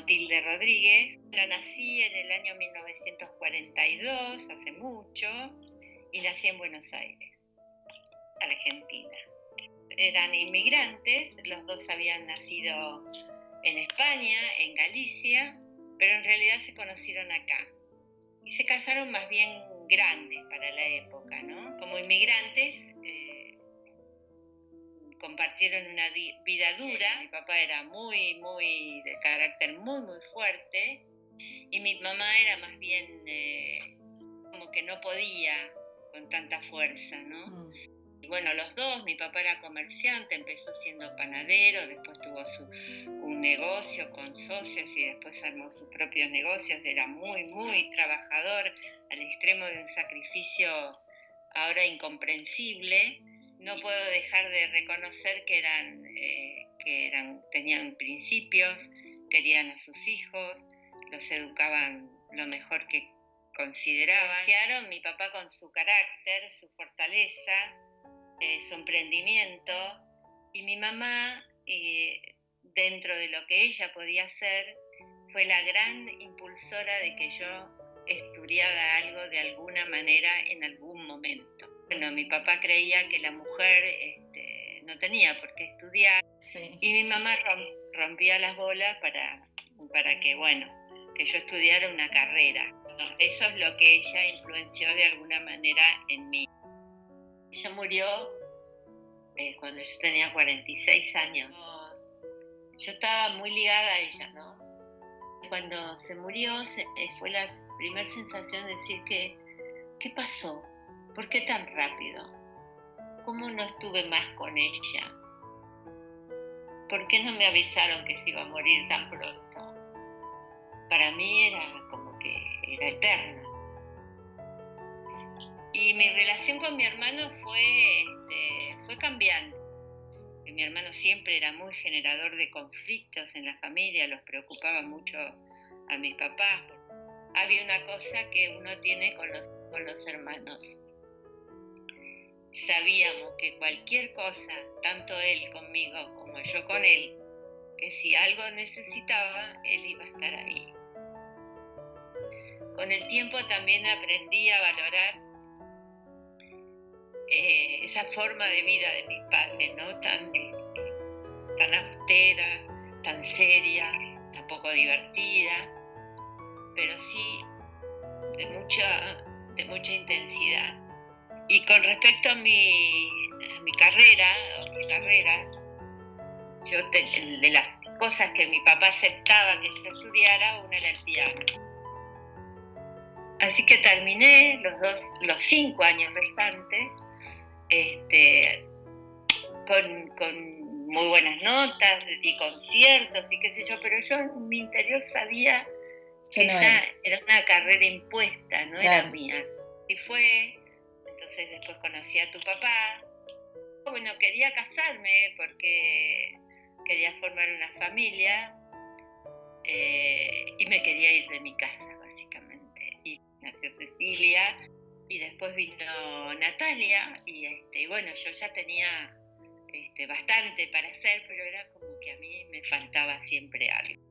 llamo Tilde Rodríguez. Nací en el año 1942, hace mucho, y nací en Buenos Aires, Argentina. Eran inmigrantes, los dos habían nacido en España, en Galicia, pero en realidad se conocieron acá. Y se casaron más bien grandes para la época, ¿no? Como inmigrantes, compartieron una vida dura. Mi papá era de carácter muy fuerte, y mi mamá era más bien como que no podía con tanta fuerza, ¿no? Y bueno, los dos, mi papá era comerciante, empezó siendo panadero, después tuvo un negocio con socios y después armó sus propios negocios, era muy trabajador, al extremo de un sacrificio ahora incomprensible. No puedo dejar de reconocer que tenían principios, querían a sus hijos, los educaban lo mejor que consideraban. Mi papá con su carácter, su fortaleza, su emprendimiento, y mi mamá, dentro de lo que ella podía hacer, fue la gran impulsora de que yo estudiara algo de alguna manera en algún momento. Bueno, mi papá creía que la mujer no tenía por qué estudiar, sí. Y mi mamá rompía las bolas para que yo estudiara una carrera. Eso es lo que ella influenció de alguna manera en mí. Ella murió cuando yo tenía 46 años. Yo estaba muy ligada a ella, ¿no? Cuando se murió fue la primera sensación de decir ¿qué pasó? ¿Por qué tan rápido? ¿Cómo no estuve más con ella? ¿Por qué no me avisaron que se iba a morir tan pronto? Para mí era como que era eterna. Y mi relación con mi hermano fue cambiando. Mi hermano siempre era muy generador de conflictos en la familia, los preocupaba mucho a mis papás. Había una cosa que uno tiene con los hermanos. Sabíamos que cualquier cosa, tanto él conmigo como yo con él, que si algo necesitaba, él iba a estar ahí. Con el tiempo también aprendí a valorar esa forma de vida de mis padres, ¿no? Tan austera, tan seria, tan poco divertida, pero sí de mucha intensidad. Y con respecto a mi carrera, yo de las cosas que mi papá aceptaba que yo estudiara, una era el piano. Así que terminé los 5 años restantes con muy buenas notas, di conciertos y qué sé yo, pero yo en mi interior sabía que esa era una carrera impuesta, no era mía. Y fue, entonces después conocí a tu papá. Bueno, quería casarme porque quería formar una familia y me quería ir de mi casa, básicamente. Y nació Cecilia y después vino Natalia y bueno, yo ya tenía bastante para hacer, pero era como que a mí me faltaba siempre algo.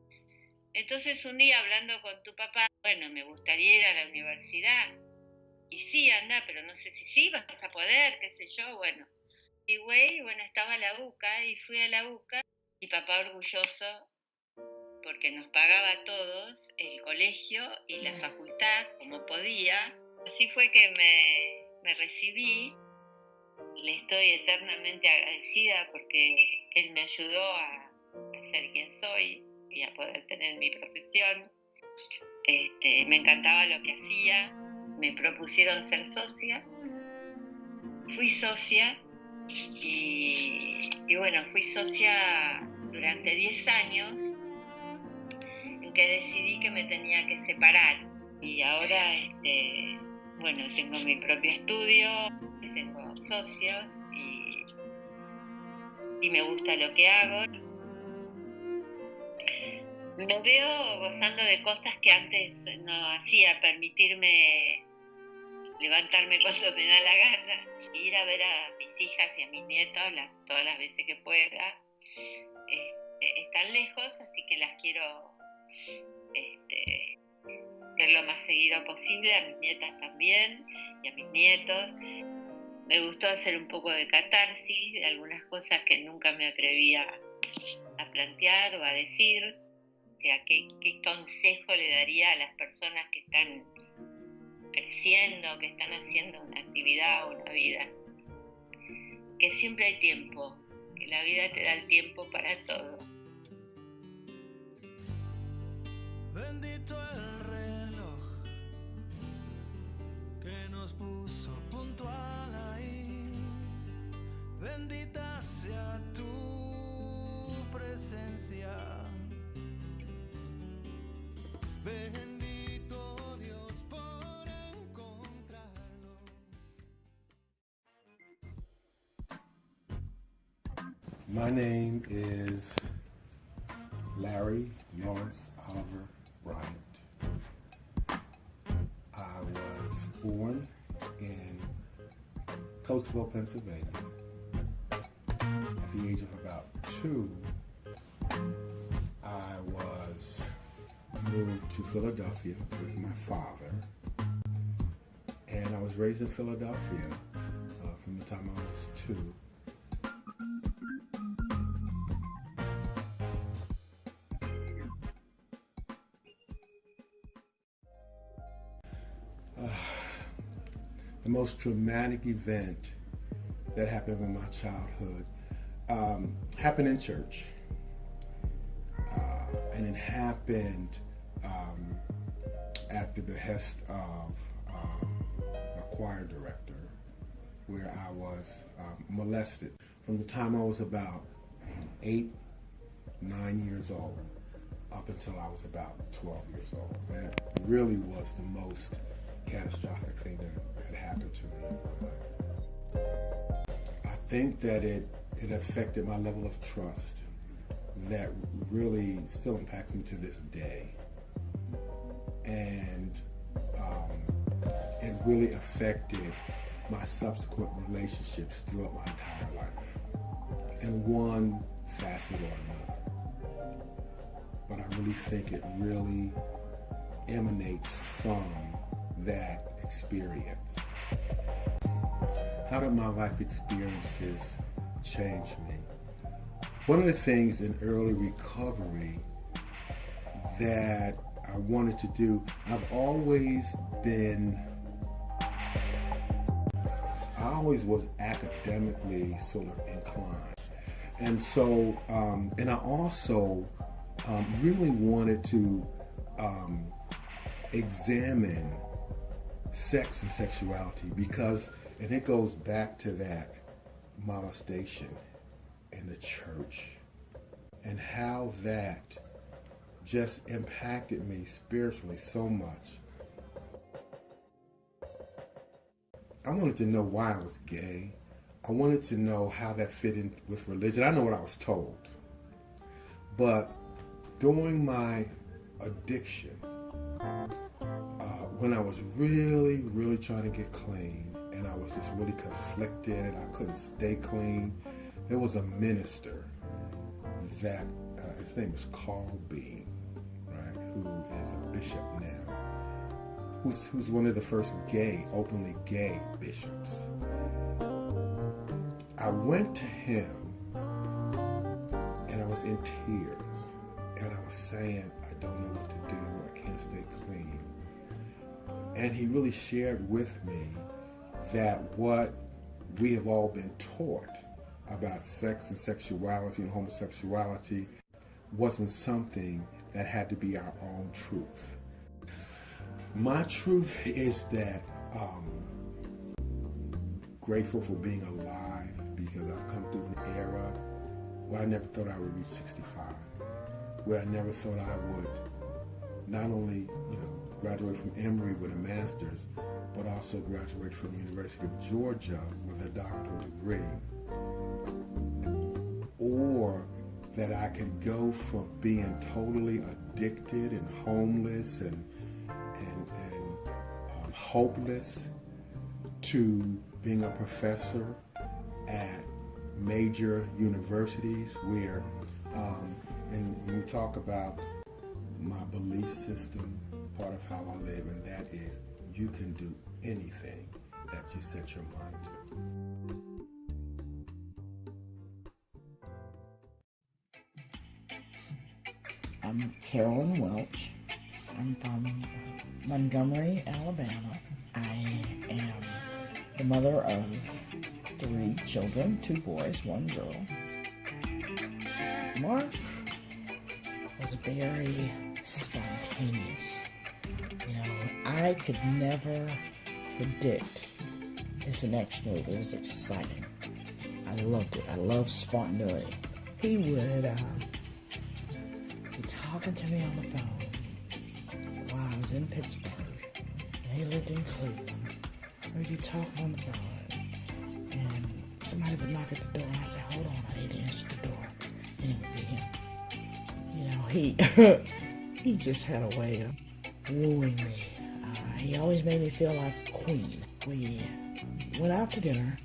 Entonces un día hablando con tu papá, bueno, me gustaría ir a la universidad. Y sí, anda, pero no sé si sí vas a poder, qué sé yo, bueno. Y bueno, estaba la UCA y fui a la UCA. Mi papá orgulloso porque nos pagaba a todos el colegio y la facultad como podía. Así fue que me recibí. Le estoy eternamente agradecida porque él me ayudó a ser quien soy y a poder tener mi profesión. Me encantaba lo que hacía. Me propusieron ser socia. Fui socia y bueno, fui socia durante 10 años en que decidí que me tenía que separar. Y ahora, bueno, tengo mi propio estudio, tengo socios y me gusta lo que hago. Me veo gozando de cosas que antes no hacía, permitirme levantarme cuando me da la gana, ir a ver a mis hijas y a mis nietos todas las veces que pueda. Están lejos, así que las quiero Verlo más seguido posible, a mis nietas también y a mis nietos. Me gustó hacer un poco de catarsis de algunas cosas que nunca me atrevía a plantear o a decir. O sea, ¿qué consejo le daría a las personas que están creciendo, que están haciendo una actividad o una vida? Que siempre hay tiempo, que la vida te da el tiempo para todo. Bendito el reloj que nos puso puntual ahí. Bendita sea tu presencia. Bendito Dios por encontrarnos. My name is Larry Lawrence Oliver Bryant. I was born in Coatesville, Pennsylvania. At the age of about 2, I was moved to Philadelphia with my father. And I was raised in Philadelphia from the time I was 2. The most traumatic event that happened in my childhood happened in church. And it happened at the behest of a choir director, where I was molested from the time I was about 8, 9 years old up until I was about 12 years old. That really was the most catastrophic thing that happened to me. I think that it affected my level of trust that really still impacts me to this day. And it really affected my subsequent relationships throughout my entire life in one facet or another. But I really think it really emanates from that experience. How did my life experiences change me? One of the things in early recovery that I wanted to do, I always was academically sort of inclined. And so, and I also really wanted to examine sex and sexuality because, and it goes back to that molestation in the church and how that just impacted me spiritually so much. I wanted to know why I was gay. I wanted to know how that fit in with religion. I know what I was told. But during my addiction, when I was really, really trying to get clean, and I was just really conflicted and I couldn't stay clean, there was a minister that, his name is Carl Bean, right, who is a bishop now, who's one of the first openly gay bishops. I went to him and I was in tears and I was saying, I don't know what to do, I can't stay clean. And he really shared with me that what we have all been taught about sex and sexuality and homosexuality wasn't something that had to be our own truth. My truth is that grateful for being alive because I've come through an era where I never thought I would reach 65, where I never thought I would not only, graduate from Emory with a master's, but also graduate from the University of Georgia with a doctoral degree. Or that I could go from being totally addicted and homeless and hopeless to being a professor at major universities where, and when we talk about my belief system, part of how I live, and that is you can do anything that you set your mind to. I'm Carolyn Welch. I'm from Montgomery, Alabama. I am the mother of 3 children, 2 boys, 1 girl. Mark was very spontaneous. You know, I could never predict his next move. It was exciting. I loved it. I loved spontaneity. He would be talking to me on the phone while I was in Pittsburgh, and he lived in Cleveland. We'd be talking on the phone, and somebody would knock at the door, and I said, hold on, I need to answer the door. And it would be him. You know, he just had a way of wooing me. He always made me feel like a queen. We went out to dinner,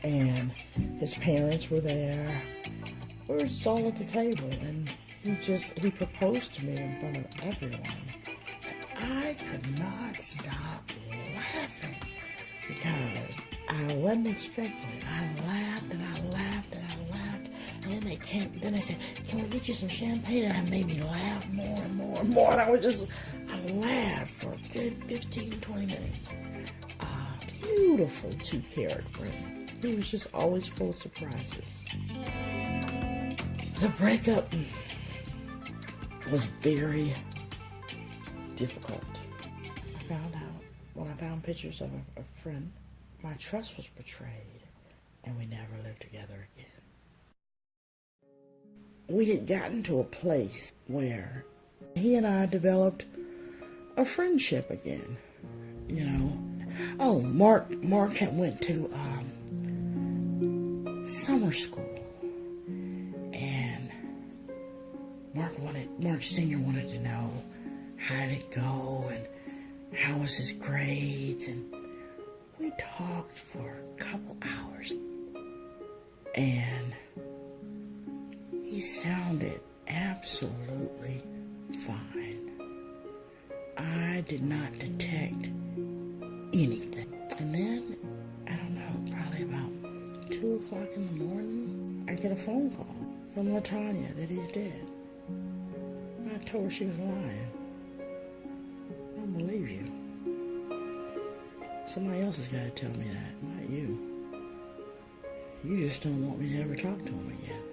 and his parents were there. We were just all at the table, and he proposed to me in front of everyone. I could not stop laughing because I wasn't expecting it. I laughed and I laughed and I laughed. And then they said, can we get you some champagne? And it made me laugh more and more and more. And I laughed for a good 15, 20 minutes. Beautiful 2-carat ring. He was just always full of surprises. The breakup was very difficult. I found out when I found pictures of a friend, my trust was betrayed, and we never lived together again. We had gotten to a place where he and I developed a friendship again, you know. Oh, Mark had went to summer school, and Mark Sr. wanted to know how did it go and how was his grades, and we talked for a couple hours, and he sounded absolutely fine. I did not detect anything. And then, I don't know, probably about 2 o'clock in the morning, I get a phone call from LaTanya that he's dead. I told her she was lying. I don't believe you. Somebody else has got to tell me that, not you. You just don't want me to ever talk to him again.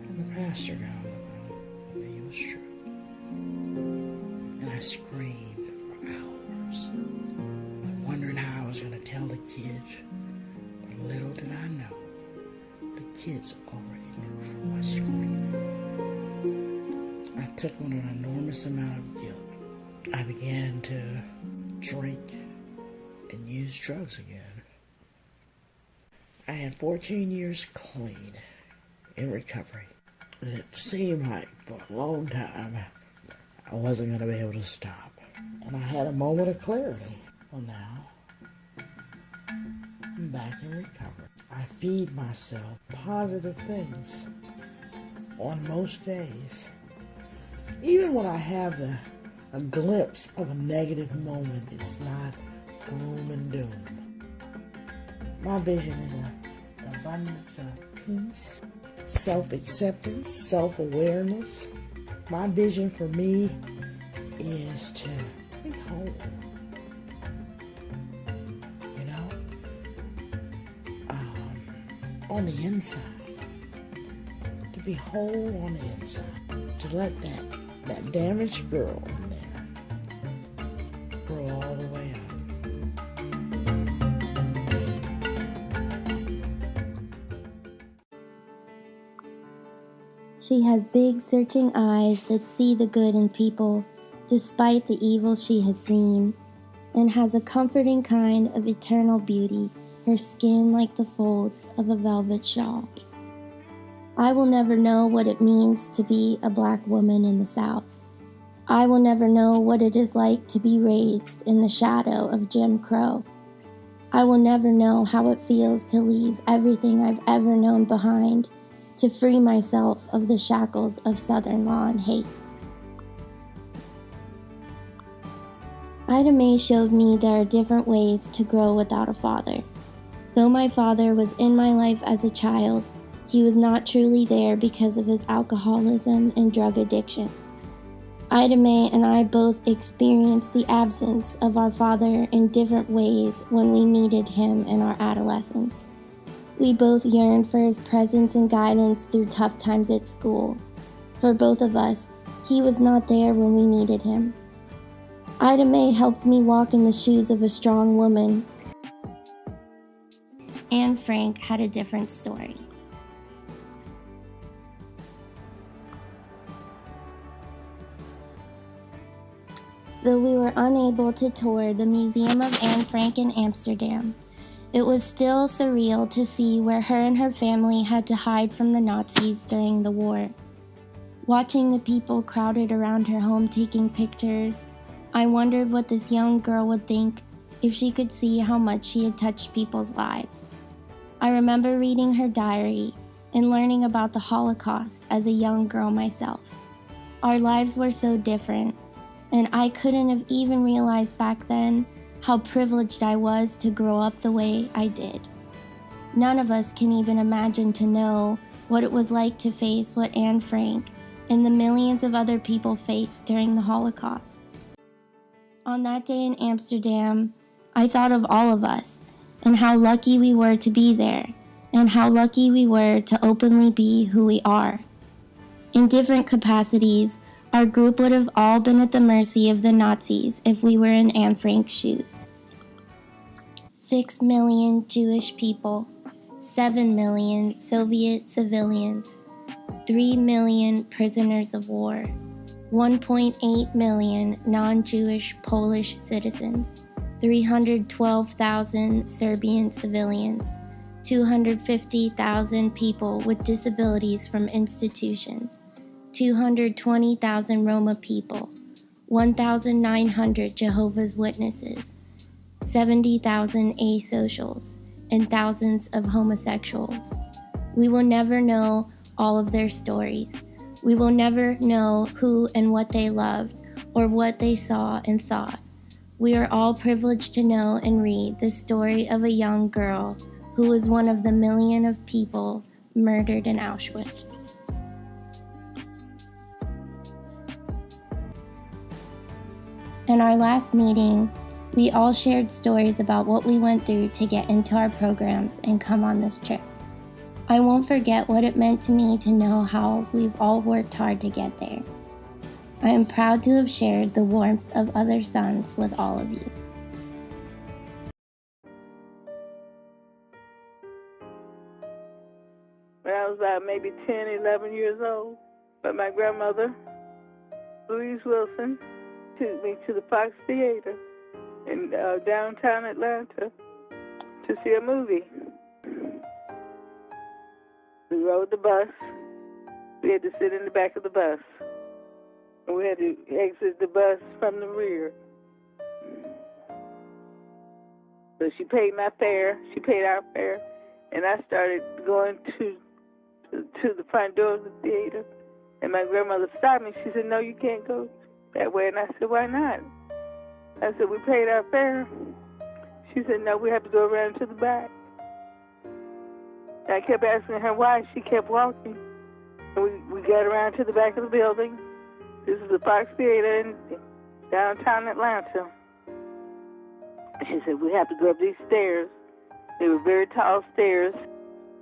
And the pastor got on the phone. It was true. And I screamed for hours, wondering how I was going to tell the kids. But little did I know, the kids already knew from my scream. I took on an enormous amount of guilt. I began to drink and use drugs again. I had 14 years clean in recovery. And it seemed like for a long time I wasn't going to be able to stop. And I had a moment of clarity. Well, now I'm back in recovery. I feed myself positive things on most days. Even when I have a glimpse of a negative moment, it's not gloom and doom. My vision is an abundance of peace, self-acceptance, self-awareness. My vision for me is to be whole. You know? On the inside. To be whole on the inside. To let that damaged girl in there grow all the way up. She has big, searching eyes that see the good in people, despite the evil she has seen, and has a comforting kind of eternal beauty, her skin like the folds of a velvet shawl. I will never know what it means to be a black woman in the South. I will never know what it is like to be raised in the shadow of Jim Crow. I will never know how it feels to leave everything I've ever known behind, to free myself of the shackles of Southern law and hate. Ida Mae showed me there are different ways to grow without a father. Though my father was in my life as a child, he was not truly there because of his alcoholism and drug addiction. Ida Mae and I both experienced the absence of our father in different ways when we needed him in our adolescence. We both yearned for his presence and guidance through tough times at school. For both of us, he was not there when we needed him. Ida Mae helped me walk in the shoes of a strong woman. Anne Frank had a different story. Though we were unable to tour the Museum of Anne Frank in Amsterdam, it was still surreal to see where her and her family had to hide from the Nazis during the war. Watching the people crowded around her home taking pictures, I wondered what this young girl would think if she could see how much she had touched people's lives. I remember reading her diary and learning about the Holocaust as a young girl myself. Our lives were so different, and I couldn't have even realized back then how privileged I was to grow up the way I did. None of us can even imagine to know what it was like to face what Anne Frank and the millions of other people faced during the Holocaust. On that day in Amsterdam, I thought of all of us and how lucky we were to be there and how lucky we were to openly be who we are. In different capacities, our group would have all been at the mercy of the Nazis if we were in Anne Frank's shoes. 6 million Jewish people, 7 million Soviet civilians, 3 million prisoners of war, 1.8 million non-Jewish Polish citizens, 312,000 Serbian civilians, 250,000 people with disabilities from institutions, 220,000 Roma people, 1,900 Jehovah's Witnesses, 70,000 asocials, and thousands of homosexuals. We will never know all of their stories. We will never know who and what they loved or what they saw and thought. We are all privileged to know and read the story of a young girl who was one of the million of people murdered in Auschwitz. In our last meeting, we all shared stories about what we went through to get into our programs and come on this trip. I won't forget what it meant to me to know how we've all worked hard to get there. I am proud to have shared the warmth of other suns with all of you. When I was about maybe 10, 11 years old, but my grandmother, Louise Wilson, took me to the Fox Theater in downtown Atlanta to see a movie. We rode the bus. We had to sit in the back of the bus. And we had to exit the bus from the rear. So she paid my fare. She paid our fare. And I started going to the front door of the theater. And my grandmother stopped me. She said, "No, you can't go that way." And I said, "Why not?" I said, "We paid our fare." She said, "No, we have to go around to the back." And I kept asking her why. She kept walking. And we got around to the back of the building. This is the Fox Theater in downtown Atlanta. And she said, "We have to go up these stairs." They were very tall stairs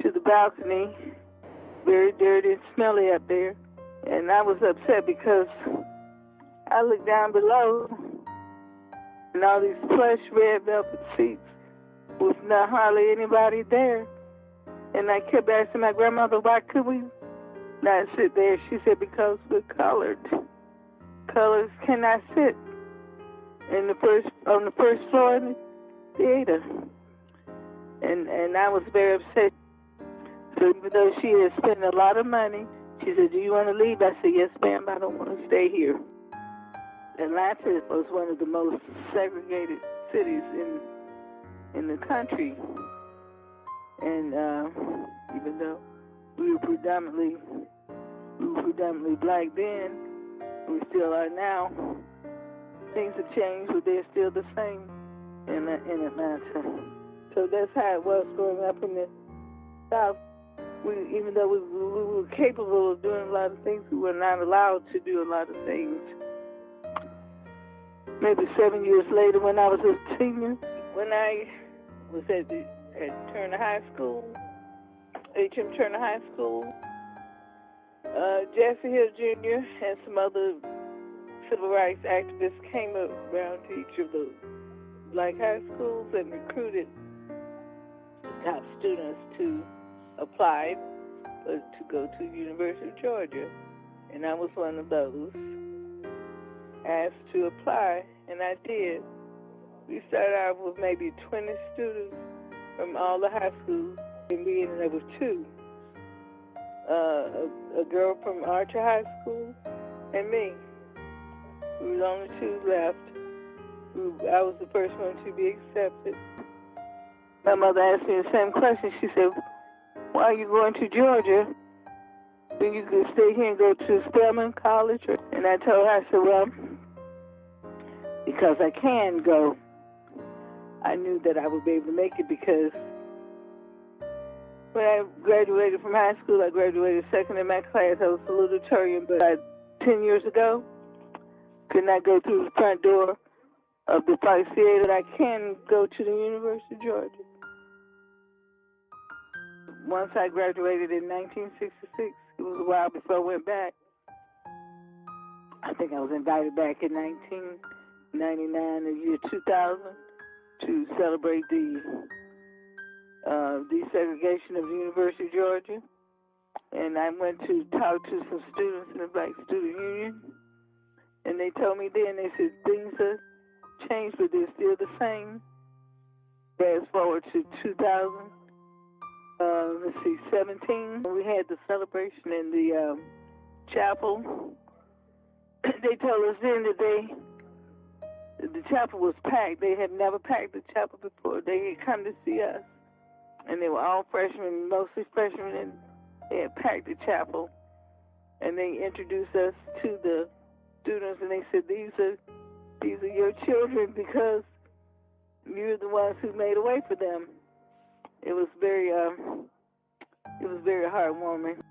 to the balcony, very dirty and smelly up there. And I was upset because I looked down below and all these plush red velvet seats with not hardly anybody there. And I kept asking my grandmother, why could we not sit there? She said, because we're colored. Colors cannot sit on the first floor in the theater. And I was very upset. So even though she had spent a lot of money, she said, "Do you want to leave?" I said, "Yes, ma'am, I don't want to stay here." Atlanta was one of the most segregated cities in the country. And even though we were predominantly black then. We still are now. Things have changed, but they're still the same in Atlanta. So that's how it was growing up in the South. Even though we were capable of doing a lot of things, we were not allowed to do a lot of things. Maybe 7 years later, when I was a senior, when I was at Turner High School, H.M. Turner High School, Jesse Hill Jr. and some other civil rights activists came around to each of the black high schools and recruited top students to apply to go to the University of Georgia. And I was one of those asked to apply, and I did. We started out with maybe 20 students from all the high schools, and we ended up with two. A girl from Archer High School and me. We were the only two left. I was the first one to be accepted. My mother asked me the same question. She said, "Why are you going to Georgia when you could stay here and go to Spelman College?" And I told her, I said, "Well, because I can go." I knew that I would be able to make it because when I graduated from high school, I graduated second in my class. I was salutatorian, but 10 years ago, could not go through the front door of the Fox Theater. But I can go to the University of Georgia. Once I graduated in 1966, it was a while before I went back. I think I was invited back in 1999, the year 2000, to celebrate the desegregation of the University of Georgia. And I went to talk to some students in the Black Student Union. And they told me then, they said, things have changed, but they're still the same. Fast forward to 2017, we had the celebration in the chapel. They told us then that the chapel was packed. They had never packed the chapel before. They had come to see us. And they were all freshmen, mostly freshmen, and they had packed the chapel. And they introduced us to the students, and they said, these are your children because you're the ones who made a way for them. It was very heartwarming.